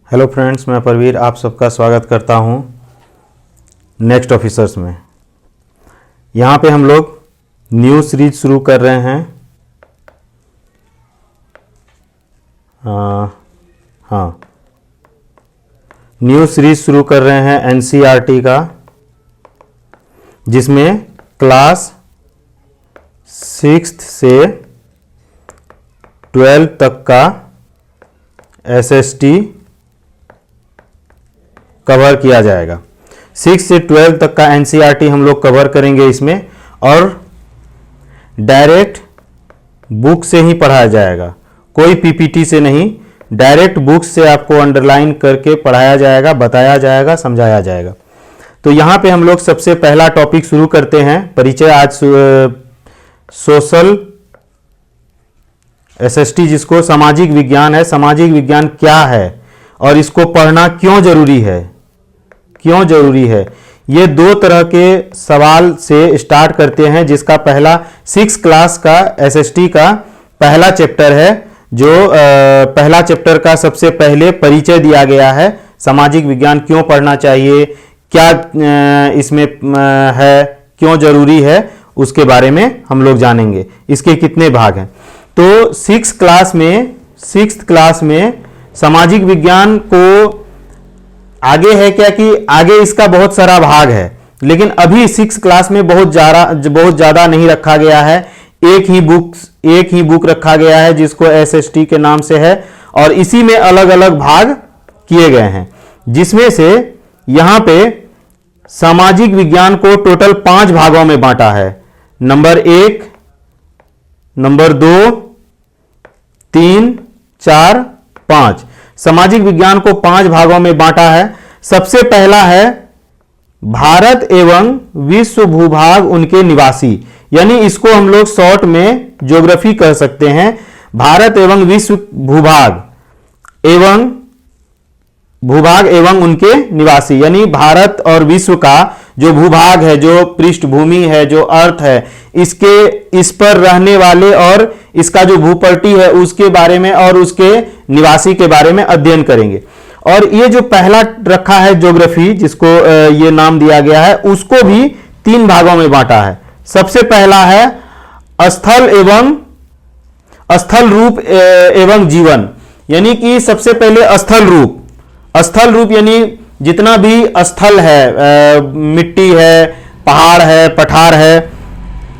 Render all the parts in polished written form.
Hello friends, मैं परवीर आप सबका स्वागत करता हूं नेक्स्ट ऑफिसर्स में। यहाँ पे हम लोग न्यू सीरीज शुरू कर रहे हैं। हाँ, न्यू सीरीज शुरू कर रहे हैं एनसीईआरटी का, जिसमें क्लास 6th से 12th तक का एसएसटी कवर किया जाएगा। 6 से 12 तक का एनसीईआरटी हम लोग कवर करेंगे इसमें, और डायरेक्ट बुक से ही पढ़ाया जाएगा, कोई पीपीटी से नहीं। डायरेक्ट बुक से आपको अंडरलाइन करके पढ़ाया जाएगा, बताया जाएगा, समझाया जाएगा। तो यहाँ पे हम लोग सबसे पहला टॉपिक शुरू करते हैं, परिचय। आज सोशल एसएसटी, जिसको सामाजिक विज्ञान है। सामाजिक विज्ञान क्या है और इसको पढ़ना क्यों जरूरी है, क्यों जरूरी है, ये दो तरह के सवाल से स्टार्ट करते हैं। जिसका पहला 6 क्लास का एसएसटी का पहला चैप्टर है, जो पहला चैप्टर का सबसे पहले परिचय दिया गया है। सामाजिक विज्ञान क्यों पढ़ना चाहिए, क्या इसमें है, क्यों जरूरी है, उसके बारे में हम लोग जानेंगे। इसके कितने भाग हैं। तो 6th क्लास में सामाजिक विज्ञान को आगे है क्या कि आगे इसका बहुत सारा भाग है, लेकिन अभी 6th क्लास में बहुत ज़्यादा नहीं रखा गया है। एक ही बुक रखा गया है, जिसको एसएसटी के नाम से है, और इसी में अलग अलग भाग किए गए हैं। जिसमें से यहाँ पे सामाजिक विज्ञान को टोटल 5 भागों में बांटा है। Number 1, number 2, 3, 4, 5। सामाजिक विज्ञान को 5 भागों में बांटा है। सबसे पहला है भारत एवं विश्व भूभाग उनके निवासी, यानी इसको हम लोग शॉर्ट में ज्योग्राफी कह सकते हैं। भारत एवं विश्व भूभाग एवं उनके निवासी, यानी भारत और विश्व का जो भूभाग है, जो पृष्ठभूमि है, जो अर्थ है, इस पर रहने वाले और इसका जो भूपट्टी है उसके बारे में और उसके निवासी के बारे में अध्ययन करेंगे। और ये जो पहला रखा है ज्योग्राफी, जिसको ये नाम दिया गया है, उसको भी 3 भागों में बांटा है। सबसे पहला है स्थल रूप एवं जीवन, यानी कि सबसे पहले स्थल रूप यानी जितना भी स्थल है, मिट्टी है, पहाड़ है, पठार है,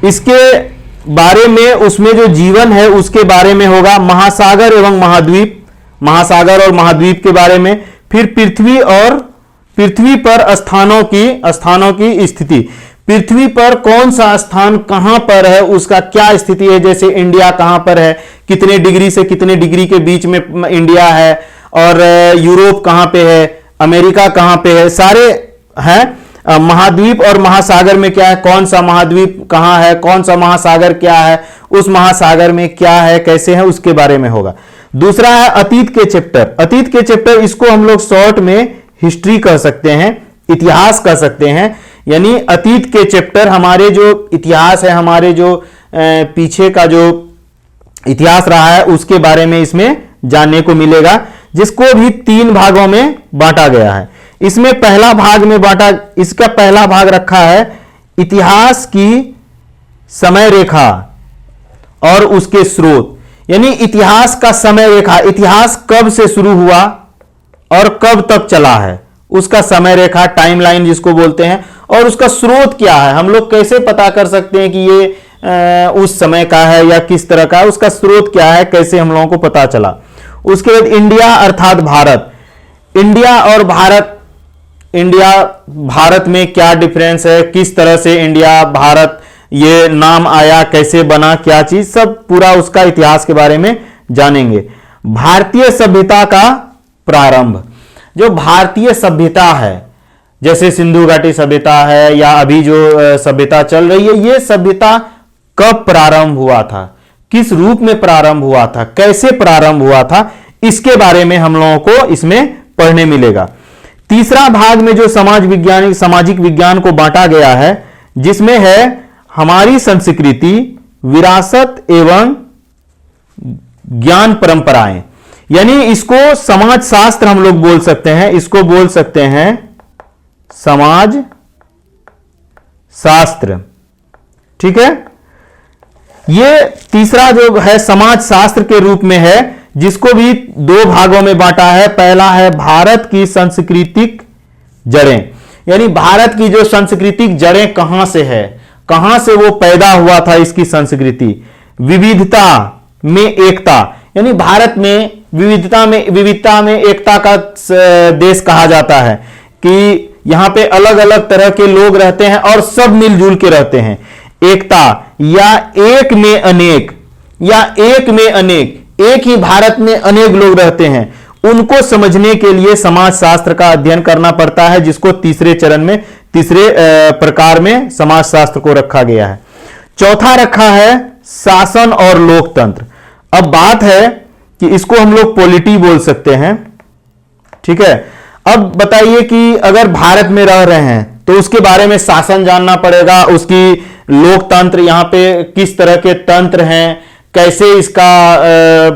इसके बारे में, उसमें जो जीवन है उसके बारे में होगा। महासागर एवं महाद्वीप, महासागर और महाद्वीप के बारे में। फिर पृथ्वी पर स्थानों की स्थिति, पृथ्वी पर कौन सा स्थान कहां पर है, उसका क्या स्थिति है। जैसे इंडिया कहां पर है, कितने डिग्री से कितने डिग्री के बीच में इंडिया है, और यूरोप कहां पे है, अमेरिका कहां पे है, सारे हैं। महाद्वीप और महासागर में क्या है, कौन सा महाद्वीप कहां है, कौन सा महासागर क्या है, उस महासागर में क्या है, कैसे है, उसके बारे में होगा। दूसरा है अतीत के चैप्टर, इसको हम लोग शॉर्ट में हिस्ट्री कह सकते हैं, इतिहास कह सकते हैं। यानी अतीत के चैप्टर, हमारे जो इतिहास है, हमारे जो पीछे का जो इतिहास रहा है, उसके बारे में इसमें जानने को मिलेगा, जिसको भी 3 भागों में बांटा गया है। इसमें इसका पहला भाग रखा है इतिहास की समय रेखा और उसके स्रोत, यानी इतिहास का समय रेखा, इतिहास कब से शुरू हुआ और कब तक चला है, उसका समय रेखा, टाइमलाइन जिसको बोलते हैं, और उसका स्रोत क्या है। हम लोग कैसे पता कर सकते हैं कि ये उस समय का है या किस तरह का है, उसका स्रोत क्या है, कैसे हम लोगों को पता चला। उसके बाद इंडिया अर्थात भारत, इंडिया भारत में क्या डिफरेंस है, किस तरह से इंडिया भारत ये नाम आया, कैसे बना, क्या चीज, सब पूरा उसका इतिहास के बारे में जानेंगे। भारतीय सभ्यता का प्रारंभ, जो भारतीय सभ्यता है, जैसे सिंधु घाटी सभ्यता है या अभी जो सभ्यता चल रही है, ये सभ्यता कब प्रारंभ हुआ था, किस रूप में प्रारंभ हुआ था, कैसे प्रारंभ हुआ था, इसके बारे में हम लोगों को इसमें पढ़ने मिलेगा। तीसरा भाग में जो सामाजिक विज्ञान को बांटा गया है, जिसमें है हमारी संस्कृति, विरासत एवं ज्ञान परंपराएं। यानी इसको समाज शास्त्र हम लोग बोल सकते हैं, इसको बोल सकते हैं समाज शास्त्र। ठीक है, ये तीसरा जो है समाज शास्त्र के रूप में है, जिसको भी दो भागों में बांटा है। पहला है भारत की सांस्कृतिक जड़ें, यानी भारत की जो सांस्कृतिक जड़ें कहां से है, कहां से वो पैदा हुआ था इसकी संस्कृति। विविधता में एकता, यानी भारत में विविधता में एकता का देश कहा जाता है कि यहां पे अलग अलग तरह के लोग रहते हैं और सब मिलजुल के रहते हैं। एकता या एक में अनेक, या एक में अनेक, एक ही भारत में अनेक लोग रहते हैं, उनको समझने के लिए समाज शास्त्र का अध्ययन करना पड़ता है, जिसको तीसरे चरण में, तीसरे प्रकार में समाज शास्त्र को रखा गया है। चौथा रखा है शासन और लोकतंत्र। अब बात है कि इसको हम लोग पॉलिटी बोल सकते हैं। ठीक है, अब बताइए कि अगर भारत में रह रहे हैं तो उसके बारे में शासन जानना पड़ेगा, उसकी लोकतंत्र, यहां पे किस तरह के तंत्र हैं, कैसे इसका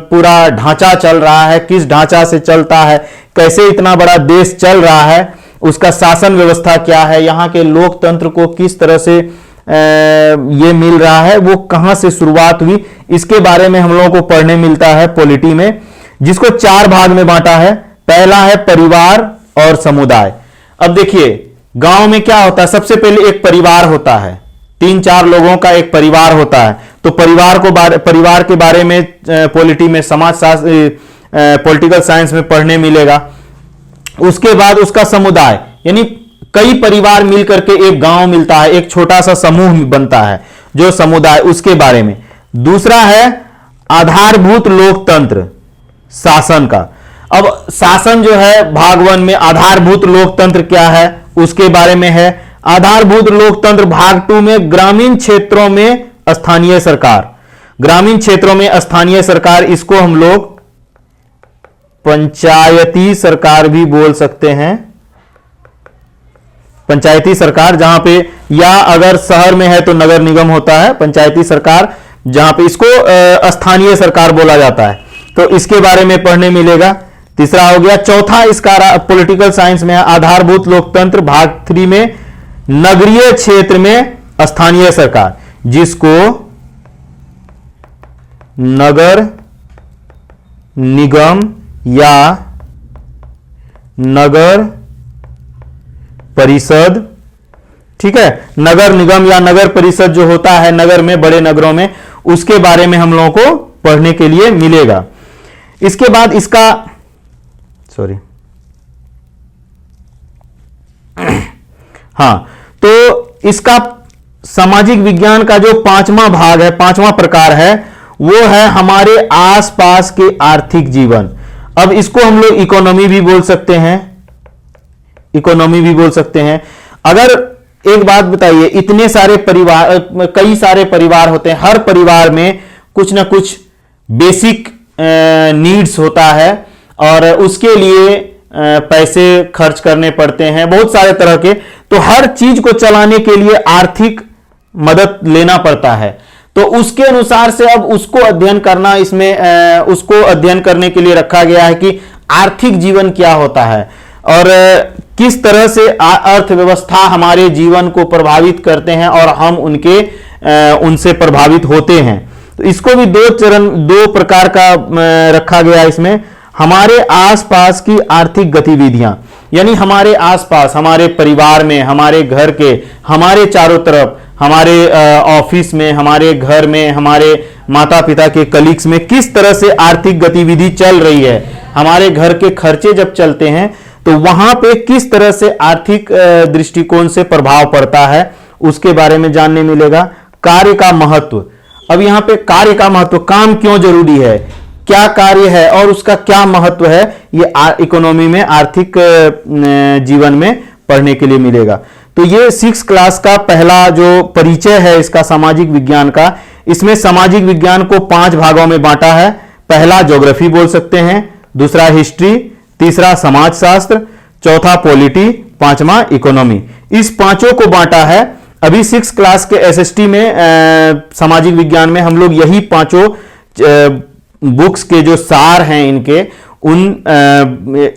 पूरा ढांचा चल रहा है, किस ढांचा से चलता है, कैसे इतना बड़ा देश चल रहा है, उसका शासन व्यवस्था क्या है, यहां के लोकतंत्र को किस तरह से ये मिल रहा है, वो कहां से शुरुआत हुई, इसके बारे में हम लोगों को पढ़ने मिलता है पॉलिटी में, जिसको चार भाग में बांटा है। पहला है परिवार और समुदाय। अब देखिए गांव में क्या होता है, सबसे पहले एक परिवार होता है, 3-4 लोगों का एक परिवार होता है। तो परिवार के बारे में पॉलिटी में, समाज शास्त्र, पॉलिटिकल साइंस में पढ़ने मिलेगा। उसके बाद उसका समुदाय, यानी कई परिवार मिलकर के एक गांव मिलता है, एक छोटा सा समूह बनता है जो समुदाय, उसके बारे में। दूसरा है आधारभूत लोकतंत्र, शासन का। अब शासन जो है भाग 1 में आधारभूत लोकतंत्र क्या है उसके बारे में है। आधारभूत लोकतंत्र भाग 2 में ग्रामीण क्षेत्रों में स्थानीय सरकार, ग्रामीण क्षेत्रों में स्थानीय सरकार, इसको हम लोग पंचायती सरकार भी बोल सकते हैं। पंचायती सरकार जहां पे, या अगर शहर में है तो नगर निगम होता है, पंचायती सरकार जहां पे इसको स्थानीय सरकार बोला जाता है। तो इसके बारे में पढ़ने मिलेगा। तीसरा हो गया। चौथा इसका पॉलिटिकल साइंस में है आधारभूत लोकतंत्र भाग 3 में नगरीय क्षेत्र में स्थानीय सरकार, जिसको नगर निगम या नगर परिषद, ठीक है, नगर निगम या नगर परिषद जो होता है नगर में, बड़े नगरों में, उसके बारे में हम लोगों को पढ़ने के लिए मिलेगा। इसके बाद इसका हाँ, तो इसका सामाजिक विज्ञान का जो 5वां भाग है, 5वां प्रकार है, वो है हमारे आसपास के आर्थिक जीवन। अब इसको हम लोग इकोनॉमी भी बोल सकते हैं, इकोनॉमी भी बोल सकते हैं। अगर एक बात बताइए, इतने सारे परिवार, कई सारे परिवार होते हैं, हर परिवार में कुछ ना कुछ बेसिक नीड्स होता है और उसके लिए पैसे खर्च करने पड़ते हैं, बहुत सारे तरह के। तो हर चीज को चलाने के लिए आर्थिक मदद लेना पड़ता है। तो उसके अनुसार से अब उसको अध्ययन करना, इसमें उसको अध्ययन करने के लिए रखा गया है कि आर्थिक जीवन क्या होता है और किस तरह से अर्थव्यवस्था हमारे जीवन को प्रभावित करते हैं और हम उनसे प्रभावित होते हैं। तो इसको भी दो प्रकार का रखा गया है इसमें। हमारे आसपास की आर्थिक गतिविधियां, यानी हमारे आसपास, हमारे परिवार में, हमारे घर के, हमारे चारों तरफ, हमारे ऑफिस में, हमारे घर में, हमारे माता पिता के कलीग्स में किस तरह से आर्थिक गतिविधि चल रही है, हमारे घर के खर्चे जब चलते हैं तो वहां पे किस तरह से आर्थिक दृष्टिकोण से प्रभाव पड़ता है, उसके बारे में जानने मिलेगा। कार्य का महत्व, अब यहां पे कार्य का महत्व, काम क्यों जरूरी है, क्या कार्य है और उसका क्या महत्व है, ये इकोनॉमी में, आर्थिक जीवन में पढ़ने के लिए मिलेगा। तो ये 6 क्लास का पहला जो परिचय है इसका सामाजिक विज्ञान का। इसमें सामाजिक विज्ञान को 5 भागों में बांटा है। पहला ज्योग्राफी बोल सकते हैं, दूसरा हिस्ट्री, तीसरा समाजशास्त्र, चौथा पॉलिटी, 5वां इकोनॉमी। इस पांचों को बांटा है। अभी 6 क्लास के एसएसटी में सामाजिक विज्ञान में हम लोग यही पांचों बुक्स के जो सार हैं इनके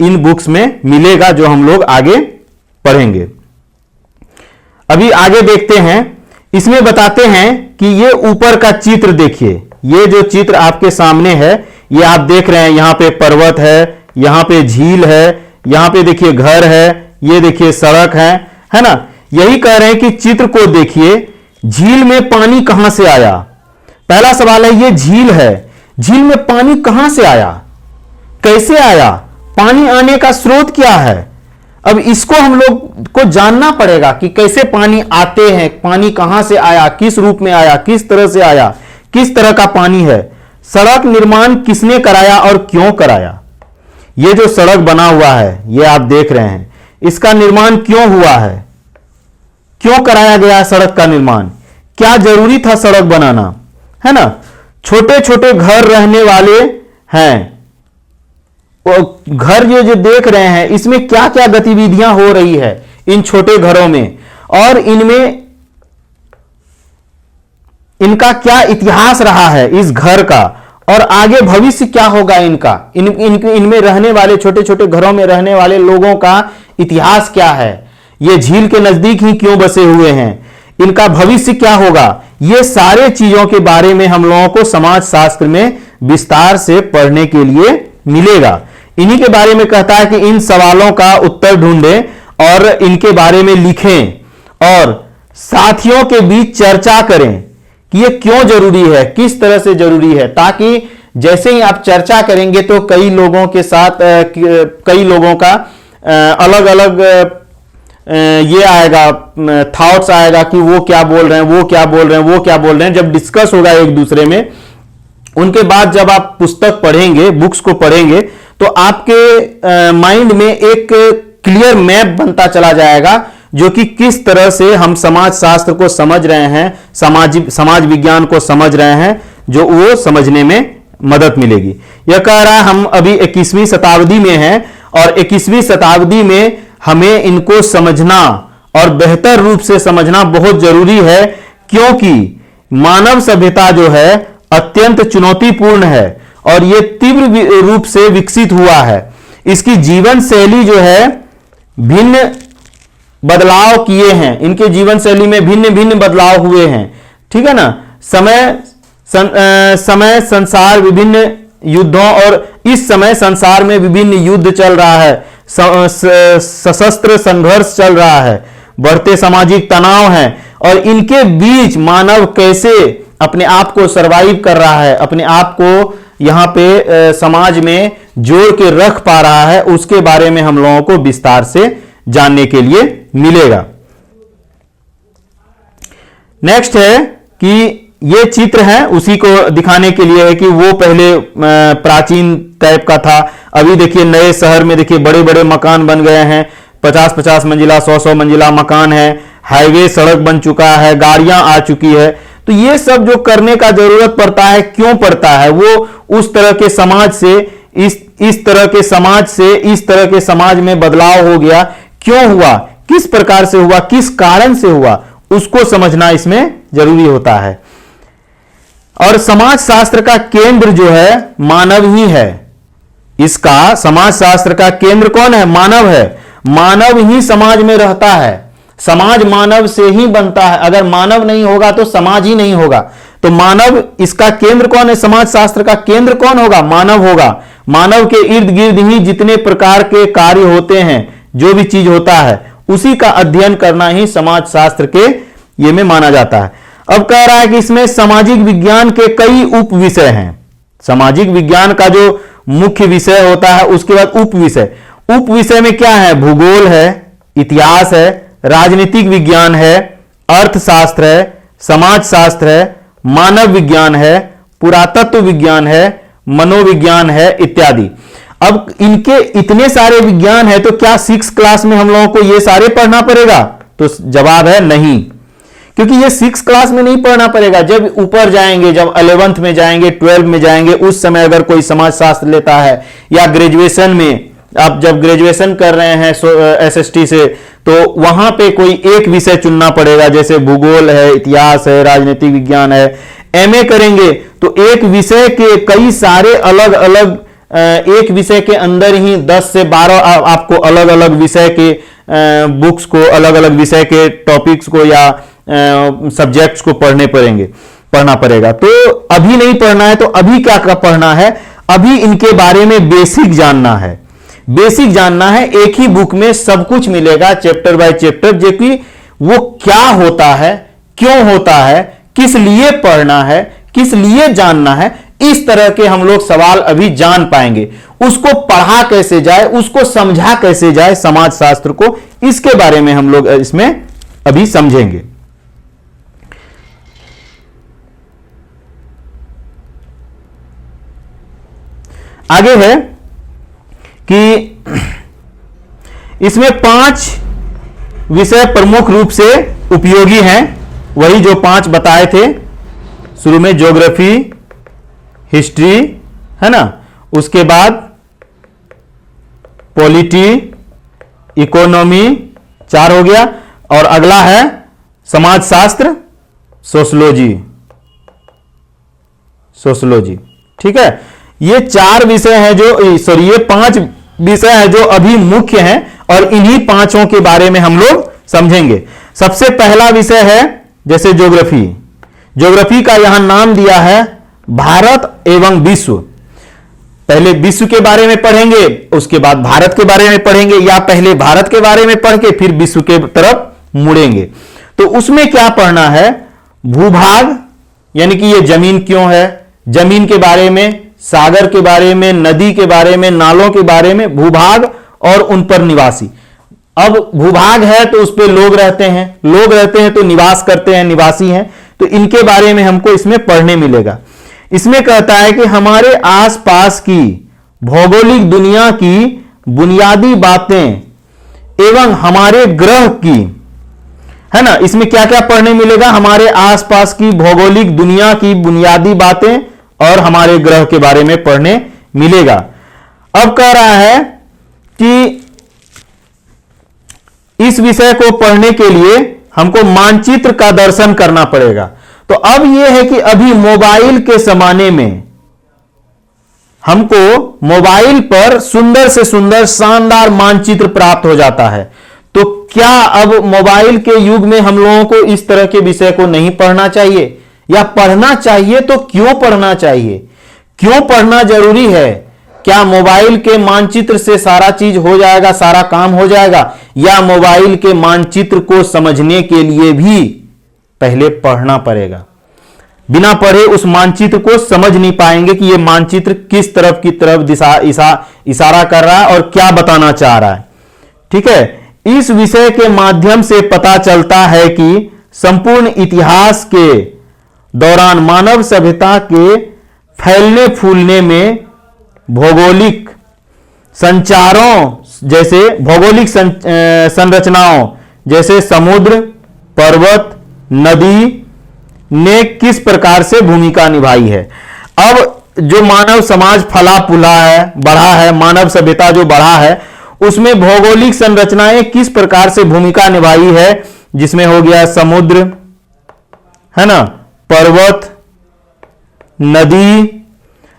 इन बुक्स में मिलेगा, जो हम लोग आगे पढ़ेंगे। अभी आगे देखते हैं। इसमें बताते हैं कि ये ऊपर का चित्र देखिए, ये जो चित्र आपके सामने है, ये आप देख रहे हैं, यहां पे पर्वत है, यहां पे झील है, यहां पे देखिए घर है, ये देखिए सड़क है ना। यही कह रहे हैं कि चित्र को देखिए, झील में पानी कहां से आया। पहला सवाल है, ये झील है, झील में पानी कहां से आया, कैसे आया, पानी आने का स्रोत क्या है। अब इसको हम लोग को जानना पड़ेगा कि कैसे पानी आते हैं, पानी कहां से आया, किस रूप में आया, किस तरह से आया, किस तरह का पानी है। सड़क निर्माण किसने कराया और क्यों कराया। ये जो सड़क बना हुआ है, ये आप देख रहे हैं, इसका निर्माण क्यों हुआ है, क्यों कराया गया सड़क का निर्माण, क्या जरूरी था सड़क बनाना, है ना। छोटे छोटे घर रहने वाले हैं, घर जो देख रहे हैं, इसमें क्या क्या गतिविधियां हो रही है इन छोटे घरों में, और इनमें इनका क्या इतिहास रहा है इस घर का, और आगे भविष्य क्या होगा इनका, इनमें रहने वाले छोटे छोटे घरों में रहने वाले लोगों का इतिहास क्या है, ये झील के नजदीक ही क्यों बसे हुए हैं, इनका भविष्य क्या होगा। ये सारे चीजों के बारे में हम लोगों को समाज शास्त्र में विस्तार से पढ़ने के लिए मिलेगा। इन्हीं के बारे में कहता है कि इन सवालों का उत्तर ढूंढें और इनके बारे में लिखें और साथियों के बीच चर्चा करें कि ये क्यों जरूरी है, किस तरह से जरूरी है, ताकि जैसे ही आप चर्चा करेंगे तो कई लोगों के साथ कई लोगों का अलग अलग ये आएगा, थॉट्स आएगा कि वो क्या बोल रहे हैं, वो क्या बोल रहे हैं, वो क्या बोल रहे हैं। जब डिस्कस होगा एक दूसरे में, उनके बाद जब आप पुस्तक पढ़ेंगे, बुक्स को पढ़ेंगे, तो आपके माइंड में एक क्लियर मैप बनता चला जाएगा, जो कि किस तरह से हम समाज शास्त्र को समझ रहे हैं, समाज विज्ञान को समझ रहे हैं, जो वो समझने में मदद मिलेगी। यह कह रहा है हम अभी 21वीं शताब्दी में हैं और 21वीं शताब्दी में हमें इनको समझना और बेहतर रूप से समझना बहुत जरूरी है, क्योंकि मानव सभ्यता जो है अत्यंत चुनौतीपूर्ण है और यह तीव्र रूप से विकसित हुआ है। इसकी जीवन शैली जो है भिन्न बदलाव किए हैं, इनके जीवन शैली में भिन्न भिन्न बदलाव हुए हैं, ठीक है ना। समय संसार विभिन्न युद्धों, और इस समय संसार में विभिन्न युद्ध चल रहा है, सशस्त्र संघर्ष चल रहा है, बढ़ते सामाजिक तनाव हैं, और इनके बीच मानव कैसे अपने आप को सरवाइव कर रहा है, अपने आप को यहां पे समाज में जोड़ के रख पा रहा है, उसके बारे में हम लोगों को विस्तार से जानने के लिए मिलेगा। नेक्स्ट है कि ये चित्र है, उसी को दिखाने के लिए है कि वो पहले प्राचीन टाइप का था। अभी देखिए नए शहर में देखिए बड़े बड़े मकान बन गए हैं, 50-50 मंजिला, 100-100 मंजिला मकान है, हाईवे सड़क बन चुका है, गाड़ियां आ चुकी है। तो ये सब जो करने का जरूरत पड़ता है, क्यों पड़ता है, वो उस तरह के समाज से इस तरह के समाज से इस तरह के समाज में बदलाव हो गया, क्यों हुआ, किस प्रकार से हुआ, किस कारण से हुआ, उसको समझना इसमें जरूरी होता है। और समाज शास्त्र का केंद्र जो है मानव ही है। इसका समाज शास्त्र का केंद्र कौन है, मानव है। मानव ही समाज में रहता है, समाज मानव से ही बनता है। अगर मानव नहीं होगा तो समाज ही नहीं होगा। तो मानव, इसका केंद्र कौन है, समाज शास्त्र का केंद्र कौन होगा, मानव होगा। मानव के इर्द गिर्द ही जितने प्रकार के कार्य होते हैं, जो भी चीज होता है, उसी का अध्ययन करना ही समाज शास्त्र के ये में माना जाता है। अब कह रहा है कि इसमें सामाजिक विज्ञान के कई उप विषय हैं। सामाजिक विज्ञान का जो मुख्य विषय होता है, उसके बाद उप विषय। उप विषय में क्या है, भूगोल है, इतिहास है, राजनीतिक विज्ञान है, अर्थशास्त्र है, समाज शास्त्र है, मानव विज्ञान है, पुरातत्व विज्ञान है, मनोविज्ञान है इत्यादि। अब इनके इतने सारे विज्ञान है, तो क्या 6 क्लास में हम लोगों को ये सारे पढ़ना पड़ेगा? तो जवाब है नहीं, क्योंकि ये 6 क्लास में नहीं पढ़ना पड़ेगा। जब ऊपर जाएंगे, जब 11th में जाएंगे, 12 में जाएंगे, उस समय अगर कोई समाज शास्त्र लेता है, या ग्रेजुएशन में आप जब ग्रेजुएशन कर रहे हैं SST से, तो वहां पे कोई एक विषय चुनना पड़ेगा, जैसे भूगोल है, इतिहास है, राजनीतिक विज्ञान है। MA करेंगे तो एक विषय के कई सारे अलग अलग, एक विषय के अंदर ही 10 से 12 आपको अलग अलग विषय के बुक्स को, अलग अलग विषय के टॉपिक्स को या सब्जेक्ट्स को पढ़ना पड़ेगा। तो अभी नहीं पढ़ना है, तो अभी क्या पढ़ना है, अभी इनके बारे में बेसिक जानना है। बेसिक जानना है, एक ही बुक में सब कुछ मिलेगा चैप्टर बाय चैप्टर, जो कि वो क्या होता है, क्यों होता है, किस लिए पढ़ना है, किस लिए जानना है, इस तरह के हम लोग सवाल अभी जान पाएंगे। उसको पढ़ा कैसे जाए, उसको समझा कैसे जाए समाज शास्त्र को, इसके बारे में हम लोग इसमें अभी समझेंगे। आगे है कि इसमें 5 विषय प्रमुख रूप से उपयोगी हैं, वही जो 5 बताए थे शुरू में, ज्योग्राफी, हिस्ट्री, है ना, उसके बाद पॉलिटी, इकोनॉमी, 4 हो गया, और अगला है समाजशास्त्र, सोशोलॉजी। ठीक है, ये 4 विषय हैं ये 5 विषय हैं जो अभी मुख्य हैं, और इन्हीं 5 के बारे में हम लोग समझेंगे। सबसे पहला विषय है जैसे ज्योग्राफी। ज्योग्राफी का यहां नाम दिया है भारत एवं विश्व। पहले विश्व के बारे में पढ़ेंगे, उसके बाद भारत के बारे में पढ़ेंगे, या पहले भारत के बारे में पढ़ के फिर विश्व के तरफ मुड़ेंगे। तो उसमें क्या पढ़ना है, भूभाग, यानी कि ये जमीन क्यों है, जमीन के बारे में, सागर के बारे में, नदी के बारे में, नालों के बारे में, भूभाग और उन पर निवासी। अब भूभाग है तो उस पर लोग रहते हैं तो निवास करते हैं, निवासी हैं, तो इनके बारे में हमको इसमें पढ़ने मिलेगा। इसमें कहता है कि हमारे आसपास की भौगोलिक दुनिया की बुनियादी बातें एवं हमारे ग्रह की, है ना, इसमें क्या क्या पढ़ने मिलेगा, हमारे आसपास की भौगोलिक दुनिया की बुनियादी बातें और हमारे ग्रह के बारे में पढ़ने मिलेगा। अब कह रहा है कि इस विषय को पढ़ने के लिए हमको मानचित्र का दर्शन करना पड़ेगा। तो अब यह है कि अभी मोबाइल के जमाने में हमको मोबाइल पर सुंदर से सुंदर शानदार मानचित्र प्राप्त हो जाता है। तो क्या अब मोबाइल के युग में हम लोगों को इस तरह के विषय को नहीं पढ़ना चाहिए, या पढ़ना चाहिए? तो क्यों पढ़ना चाहिए, क्यों पढ़ना जरूरी है? क्या मोबाइल के मानचित्र से सारा चीज हो जाएगा, सारा काम हो जाएगा, या मोबाइल के मानचित्र को समझने के लिए भी पहले पढ़ना पड़ेगा? बिना पढ़े उस मानचित्र को समझ नहीं पाएंगे कि यह मानचित्र किस तरफ की तरफ दिशा इशारा कर रहा है और क्या बताना चाह रहा है। ठीक है, इस विषय के माध्यम से पता चलता है कि संपूर्ण इतिहास के दौरान मानव सभ्यता के फैलने फूलने में भौगोलिक संचारों जैसे भौगोलिक संरचनाओं जैसे समुद्र, पर्वत, नदी ने किस प्रकार से भूमिका निभाई है। अब जो मानव समाज फला फूला है, बढ़ा है, मानव सभ्यता जो बढ़ा है, उसमें भौगोलिक संरचनाएं किस प्रकार से भूमिका निभाई है, जिसमें हो गया समुद्र, है ना, पर्वत, नदी,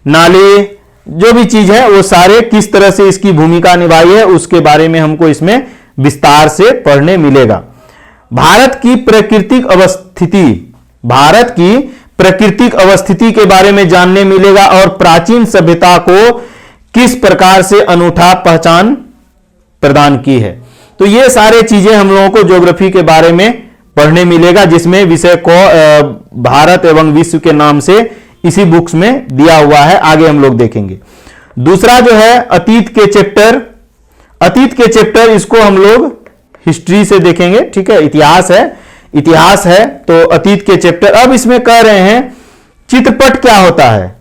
नाले, जो भी चीज है वो सारे किस तरह से इसकी भूमिका निभाई है, उसके बारे में हमको इसमें विस्तार से पढ़ने मिलेगा। भारत की प्राकृतिक अवस्थिति के बारे में जानने मिलेगा, और प्राचीन सभ्यता को किस प्रकार से अनूठा पहचान प्रदान की है। तो ये सारे चीजें हम लोगों को ज्योग्राफी के बारे में पढ़ने मिलेगा, जिसमें विषय को भारत एवं विश्व के नाम से इसी बुक्स में दिया हुआ है। आगे हम लोग देखेंगे। दूसरा जो है अतीत के चैप्टर, इसको हम लोग हिस्ट्री से देखेंगे। ठीक है, इतिहास है तो अतीत के चैप्टर। अब इसमें कह रहे हैं चित्रपट क्या होता है।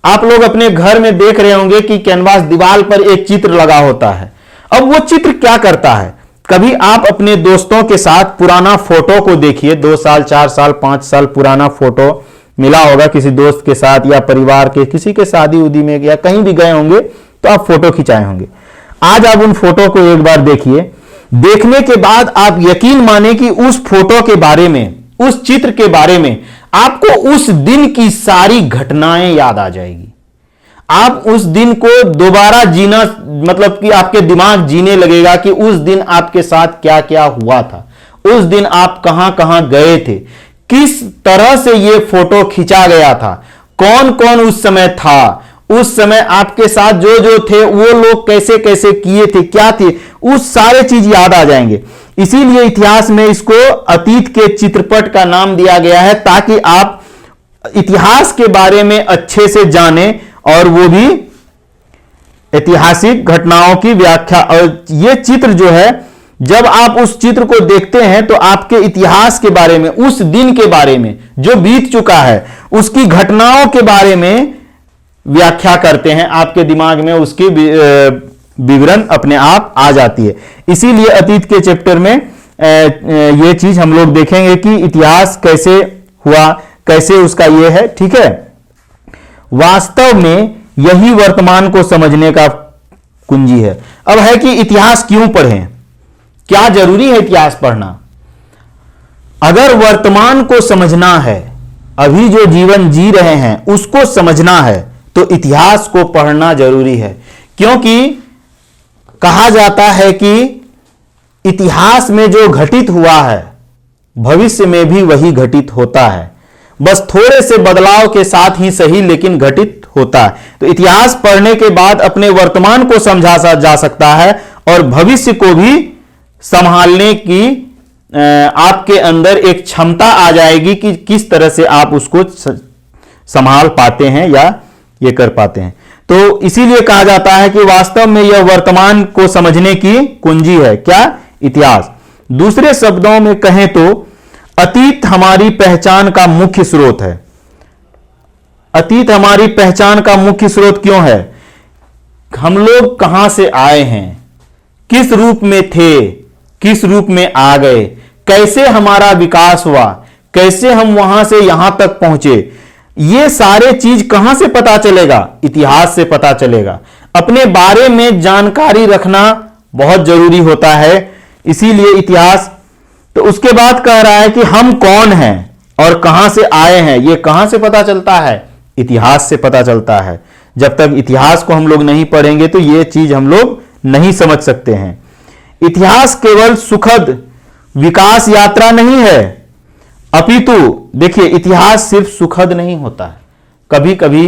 आप लोग अपने घर में देख रहे होंगे कि कैनवास दीवार पर एक चित्र लगा होता है। अब वो चित्र क्या करता है, कभी आप अपने दोस्तों के साथ पुराना फोटो को देखिए, 2 साल 4 साल 5 साल पुराना फोटो मिला होगा किसी दोस्त के साथ या परिवार के किसी के शादी उदी में या कहीं भी गए होंगे तो आप फोटो खिंचाए होंगे। आज आप उन फोटो को एक बार देखिए, देखने के बाद आप यकीन माने कि उस फोटो के बारे में, उस चित्र के बारे में आपको उस दिन की सारी घटनाएं याद आ जाएगी। आप उस दिन को दोबारा जीना, मतलब कि आपके दिमाग जीने लगेगा कि उस दिन आपके साथ क्या क्या हुआ था, उस दिन आप कहां कहां गए थे, किस तरह से यह फोटो खींचा गया था, कौन कौन उस समय था, उस समय आपके साथ जो जो थे वो लोग कैसे कैसे किए थे, क्या थे, उस सारे चीज याद आ जाएंगे। इसीलिए इतिहास में इसको अतीत के चित्रपट का नाम दिया गया है, ताकि आप इतिहास के बारे में अच्छे से जानें और वो भी ऐतिहासिक घटनाओं की व्याख्या। और ये चित्र जो है, जब आप उस चित्र को देखते हैं तो आपके इतिहास के बारे में, उस दिन के बारे में जो बीत चुका है, उसकी घटनाओं के बारे में व्याख्या करते हैं, आपके दिमाग में उसकी विवरण अपने आप आ जाती है। इसीलिए अतीत के चैप्टर में यह चीज हम लोग देखेंगे कि इतिहास कैसे हुआ, कैसे उसका यह है। ठीक है, वास्तव में यही वर्तमान को समझने का कुंजी है। अब है कि इतिहास क्यों पढ़ें, क्या जरूरी है इतिहास पढ़ना? अगर वर्तमान को समझना है, अभी जो जीवन जी रहे हैं उसको समझना है, तो इतिहास को पढ़ना जरूरी है। क्योंकि कहा जाता है कि इतिहास में जो घटित हुआ है भविष्य में भी वही घटित होता है, बस थोड़े से बदलाव के साथ ही सही, लेकिन घटित होता है। तो इतिहास पढ़ने के बाद अपने वर्तमान को समझा जा सकता है और भविष्य को भी संभालने की आपके अंदर एक क्षमता आ जाएगी कि किस तरह से आप उसको संभाल पाते हैं या ये कर पाते हैं। तो इसीलिए कहा जाता है कि वास्तव में यह वर्तमान को समझने की कुंजी है। क्या? इतिहास। दूसरे शब्दों में कहें तो अतीत हमारी पहचान का मुख्य स्रोत है। अतीत हमारी पहचान का मुख्य स्रोत क्यों है? हम लोग कहां से आए हैं, किस रूप में थे, किस रूप में आ गए, कैसे हमारा विकास हुआ, कैसे हम वहां से यहां तक पहुंचे, ये सारे चीज कहां से पता चलेगा? इतिहास से पता चलेगा। अपने बारे में जानकारी रखना बहुत जरूरी होता है, इसीलिए इतिहास। तो उसके बाद कह रहा है कि हम कौन हैं और कहां से आए हैं। ये कहां से पता चलता है? इतिहास से पता चलता है। जब तक इतिहास को हम लोग नहीं पढ़ेंगे तो ये चीज हम लोग नहीं समझ सकते हैं। इतिहास केवल सुखद विकास यात्रा नहीं है, अपितु देखिए इतिहास सिर्फ सुखद नहीं होता है, कभी कभी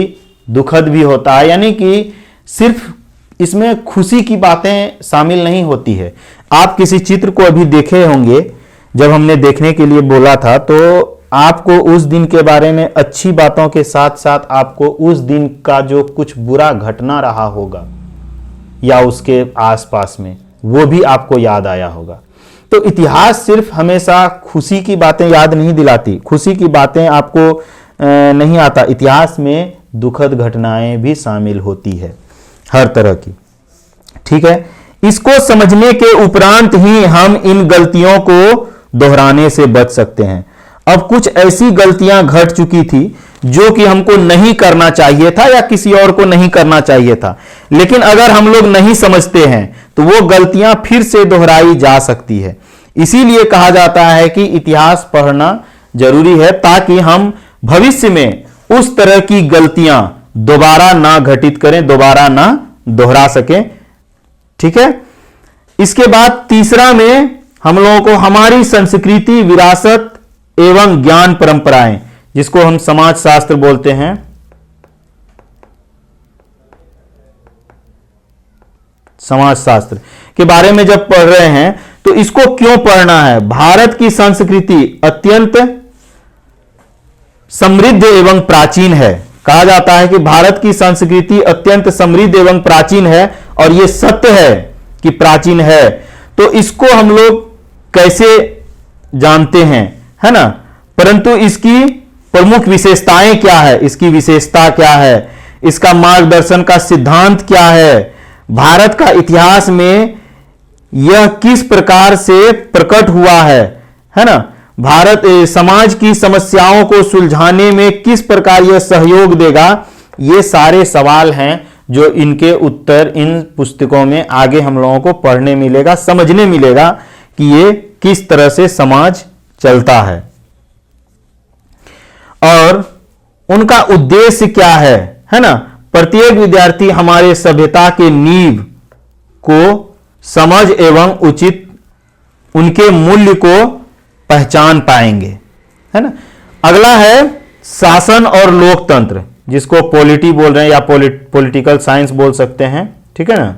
दुखद भी होता है। यानी कि सिर्फ इसमें खुशी की बातें शामिल नहीं होती है। आप किसी चित्र को अभी देखे होंगे, जब हमने देखने के लिए बोला था, तो आपको उस दिन के बारे में अच्छी बातों के साथ साथ आपको उस दिन का जो कुछ बुरा घटना रहा होगा या उसके आसपास में, वो भी आपको याद आया होगा। तो इतिहास सिर्फ हमेशा खुशी की बातें याद नहीं दिलाती, खुशी की बातें आपको नहीं आता। इतिहास में दुखद घटनाएं भी शामिल होती है, हर तरह की। ठीक है, इसको समझने के उपरांत ही हम इन गलतियों को दोहराने से बच सकते हैं। अब कुछ ऐसी गलतियां घट चुकी थी जो कि हमको नहीं करना चाहिए था या किसी और को नहीं करना चाहिए था, लेकिन अगर हम लोग नहीं समझते हैं तो वो गलतियां फिर से दोहराई जा सकती है। इसीलिए कहा जाता है कि इतिहास पढ़ना जरूरी है, ताकि हम भविष्य में उस तरह की गलतियां दोबारा ना घटित करें, दोबारा ना दोहरा सकें। ठीक है, इसके बाद तीसरा में हम लोगों को हमारी संस्कृति, विरासत एवं ज्ञान परंपराएं, जिसको हम समाज शास्त्र बोलते हैं, समाज शास्त्र के बारे में जब पढ़ रहे हैं तो इसको क्यों पढ़ना है? भारत की संस्कृति अत्यंत समृद्ध एवं प्राचीन है। कहा जाता है कि भारत की संस्कृति अत्यंत समृद्ध एवं प्राचीन है, और यह सत्य है कि प्राचीन है। तो इसको हम लोग कैसे जानते हैं, है ना? परंतु इसकी प्रमुख विशेषताएं क्या है, इसकी विशेषता क्या है, इसका मार्गदर्शन का सिद्धांत क्या है, भारत का इतिहास में यह किस प्रकार से प्रकट हुआ है ना? भारत समाज की समस्याओं को सुलझाने में किस प्रकार यह सहयोग देगा। ये सारे सवाल हैं जो इनके उत्तर इन पुस्तकों में आगे हम लोगों को पढ़ने मिलेगा, समझने मिलेगा कि ये किस तरह से समाज चलता है। और उनका उद्देश्य क्या है ना। प्रत्येक विद्यार्थी हमारे सभ्यता के नींव को समझ एवं उचित उनके मूल्य को पहचान पाएंगे, है ना। अगला है शासन और लोकतंत्र, जिसको पॉलिटी बोल रहे हैं या पॉलिटिकल साइंस बोल सकते हैं, ठीक है ना।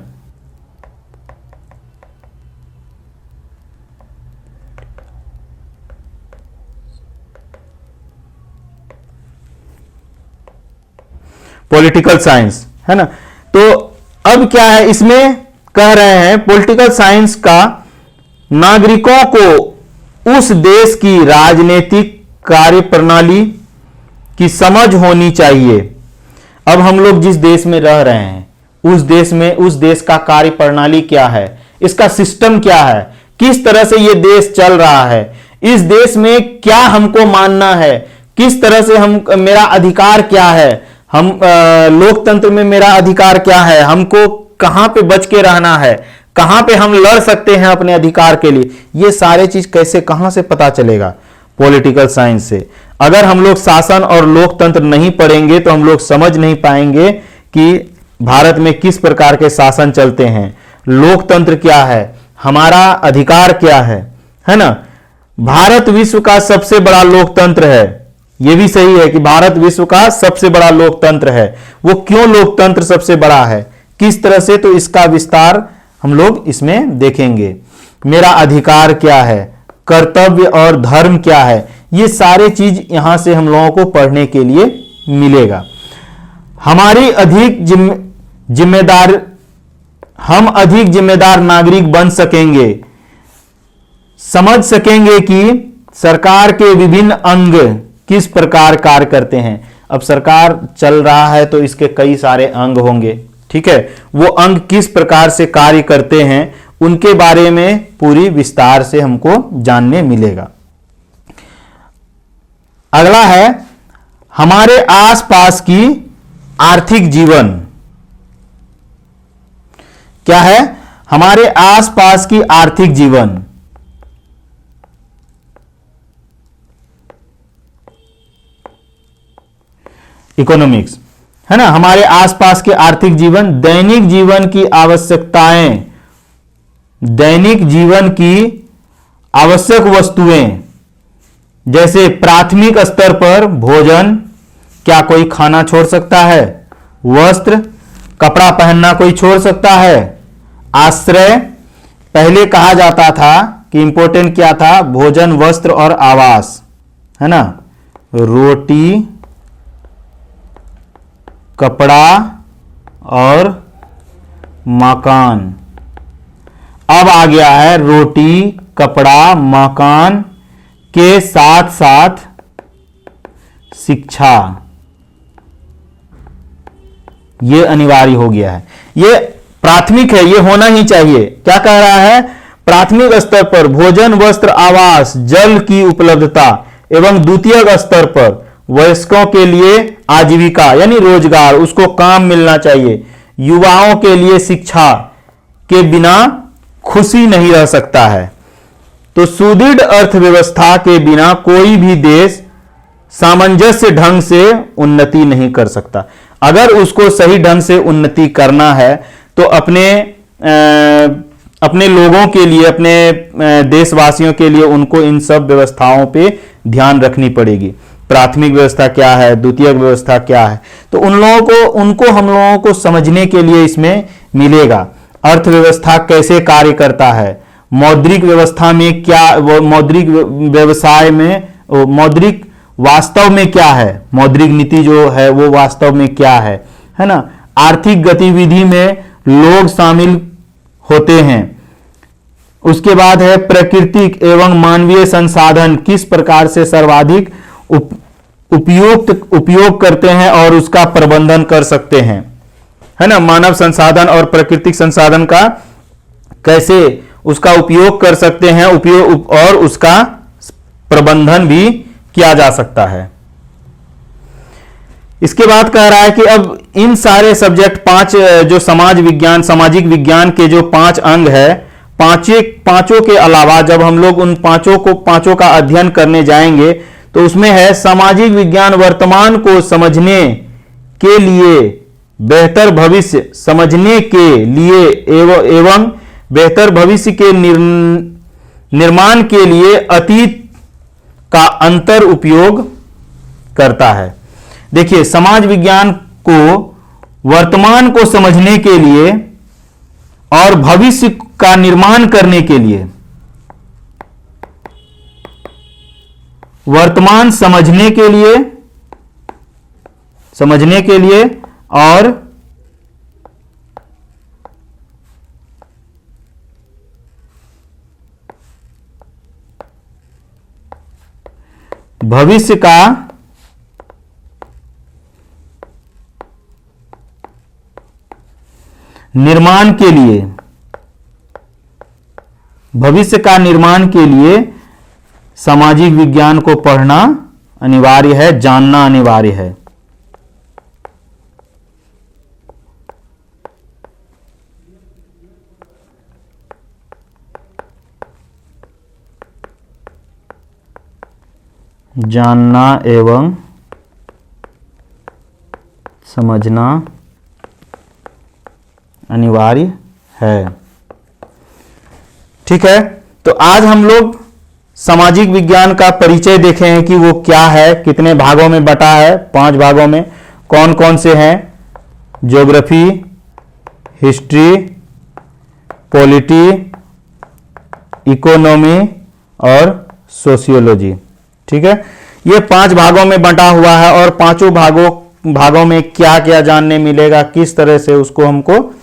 पॉलिटिकल साइंस, है ना। तो अब क्या है, इसमें कह रहे हैं पॉलिटिकल साइंस का नागरिकों को उस देश की राजनीतिक कार्यप्रणाली की समझ होनी चाहिए। अब हम लोग जिस देश में रह रहे हैं उस देश का कार्यप्रणाली क्या है, इसका सिस्टम क्या है, किस तरह से ये देश चल रहा है, इस देश में क्या हमको मानना है, किस तरह से मेरा अधिकार क्या है, हम लोकतंत्र में मेरा अधिकार क्या है, हमको कहां पे बच के रहना है, कहां पे हम लड़ सकते हैं अपने अधिकार के लिए, ये सारे चीज कैसे कहां से पता चलेगा, पॉलिटिकल साइंस से। अगर हम लोग शासन और लोकतंत्र नहीं पढ़ेंगे तो हम लोग समझ नहीं पाएंगे कि भारत में किस प्रकार के शासन चलते हैं, लोकतंत्र क्या है, हमारा अधिकार क्या है ना। भारत विश्व का सबसे बड़ा लोकतंत्र है, यह भी सही है कि भारत विश्व का सबसे बड़ा लोकतंत्र है। वो क्यों लोकतंत्र सबसे बड़ा है, किस तरह से, तो इसका विस्तार हम लोग इसमें देखेंगे। मेरा अधिकार क्या है, कर्तव्य और धर्म क्या है, ये सारे चीज यहां से हम लोगों को पढ़ने के लिए मिलेगा। हमारी हम अधिक जिम्मेदार नागरिक बन सकेंगे, समझ सकेंगे कि सरकार के विभिन्न अंग किस प्रकार कार्य करते हैं। अब सरकार चल रहा है तो इसके कई सारे अंग होंगे, ठीक है, वो अंग किस प्रकार से कार्य करते हैं उनके बारे में पूरी विस्तार से हमको जानने मिलेगा। अगला है हमारे आसपास की आर्थिक जीवन। क्या है, हमारे आसपास की आर्थिक जीवन। इकोनॉमिक्स, है ना। हमारे आसपास के आर्थिक जीवन, दैनिक जीवन की आवश्यकताएं, दैनिक जीवन की आवश्यक वस्तुएं, जैसे प्राथमिक स्तर पर भोजन, क्या कोई खाना छोड़ सकता है, वस्त्र, कपड़ा पहनना कोई छोड़ सकता है, आश्रय, पहले कहा जाता था कि इंपॉर्टेंट क्या था, भोजन, वस्त्र और आवास, है ना, रोटी, कपड़ा और मकान। अब आ गया है रोटी, कपड़ा, मकान के साथ साथ शिक्षा, ये अनिवार्य हो गया है, ये प्राथमिक है, ये होना ही चाहिए। क्या कह रहा है, प्राथमिक स्तर पर भोजन, वस्त्र, आवास, जल की उपलब्धता एवं द्वितीयक स्तर पर वयस्कों के लिए आजीविका यानी रोजगार, उसको काम मिलना चाहिए। युवाओं के लिए शिक्षा के बिना खुशी नहीं रह सकता है। तो सुदृढ़ अर्थव्यवस्था के बिना कोई भी देश सामंजस्य ढंग से उन्नति नहीं कर सकता। अगर उसको सही ढंग से उन्नति करना है तो अपने लोगों के लिए, अपने देशवासियों के लिए उनको इन सब व्यवस्थाओं पे ध्यान रखनी पड़ेगी। प्राथमिक व्यवस्था क्या है, द्वितीयक व्यवस्था क्या है, तो उनको हम लोगों को समझने के लिए इसमें मिलेगा। अर्थव्यवस्था कैसे कार्य करता है, मौद्रिक व्यवस्था में क्या, मौद्रिक व्यवसाय में मौद्रिक वास्तव में क्या है, मौद्रिक नीति जो है वो वास्तव में क्या है ना। आर्थिक गतिविधि में लोग शामिल होते हैं। उसके बाद है प्राकृतिक एवं मानवीय संसाधन किस प्रकार से सर्वाधिक उपयोग करते हैं और उसका प्रबंधन कर सकते हैं, है ना। मानव संसाधन और प्राकृतिक संसाधन का कैसे उसका उपयोग कर सकते हैं, और उसका प्रबंधन भी किया जा सकता है। इसके बाद कह रहा है कि अब इन सारे सब्जेक्ट 5 जो सामाजिक विज्ञान के जो 5 अंग है, पांचों के अलावा जब हम लोग उन पांचों का अध्ययन करने जाएंगे तो उसमें है सामाजिक विज्ञान वर्तमान को समझने के लिए, बेहतर भविष्य समझने के लिए एवं बेहतर भविष्य के निर्माण के लिए अतीत का अंतर उपयोग करता है। देखिए, समाज विज्ञान को वर्तमान को समझने के लिए और भविष्य का निर्माण करने के लिए, वर्तमान समझने के लिए और भविष्य का निर्माण के लिए, भविष्य का निर्माण के लिए सामाजिक विज्ञान को पढ़ना अनिवार्य है, जानना अनिवार्य है। जानना एवं समझना अनिवार्य है। ठीक है, तो आज हम लोग सामाजिक विज्ञान का परिचय देखे हैं कि वो क्या है, कितने भागों में बटा है। 5 भागों में कौन कौन से हैं? ज्योग्राफी, हिस्ट्री, पॉलिटी, इकोनॉमी और सोशियोलॉजी। ठीक है, ये 5 भागों में बंटा हुआ है और पांचों भागों में क्या क्या जानने मिलेगा, किस तरह से उसको हमको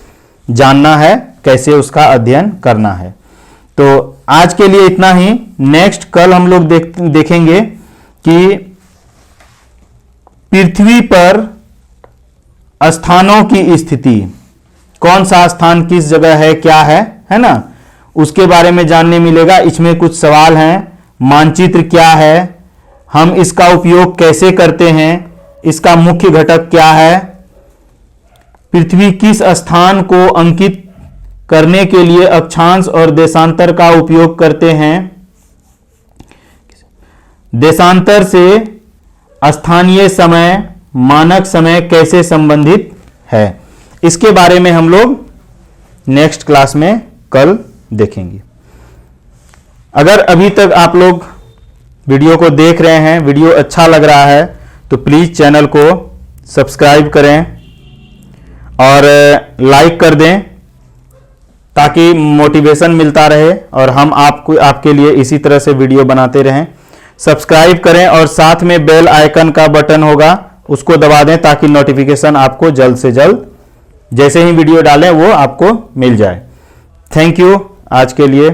जानना है, कैसे उसका अध्ययन करना है। तो आज के लिए इतना ही। नेक्स्ट कल हम लोग देखेंगे कि पृथ्वी पर स्थानों की स्थिति, कौन सा स्थान किस जगह है, क्या है ना, उसके बारे में जानने मिलेगा। इसमें कुछ सवाल हैं। मानचित्र क्या है, हम इसका उपयोग कैसे करते हैं, इसका मुख्य घटक क्या है, पृथ्वी किस स्थान को अंकित करने के लिए अक्षांश और देशांतर का उपयोग करते हैं, देशांतर से स्थानीय समय, मानक समय कैसे संबंधित है, इसके बारे में हम लोग नेक्स्ट क्लास में कल देखेंगे। अगर अभी तक आप लोग वीडियो को देख रहे हैं, वीडियो अच्छा लग रहा है, तो प्लीज़ चैनल को सब्सक्राइब करें और लाइक कर दें ताकि मोटिवेशन मिलता रहे और हम आपके लिए इसी तरह से वीडियो बनाते रहें। सब्सक्राइब करें और साथ में बेल आइकन का बटन होगा, उसको दबा दें ताकि नोटिफिकेशन आपको जल्द से जल्द जैसे ही वीडियो डालें वो आपको मिल जाए। थैंक यू आज के लिए।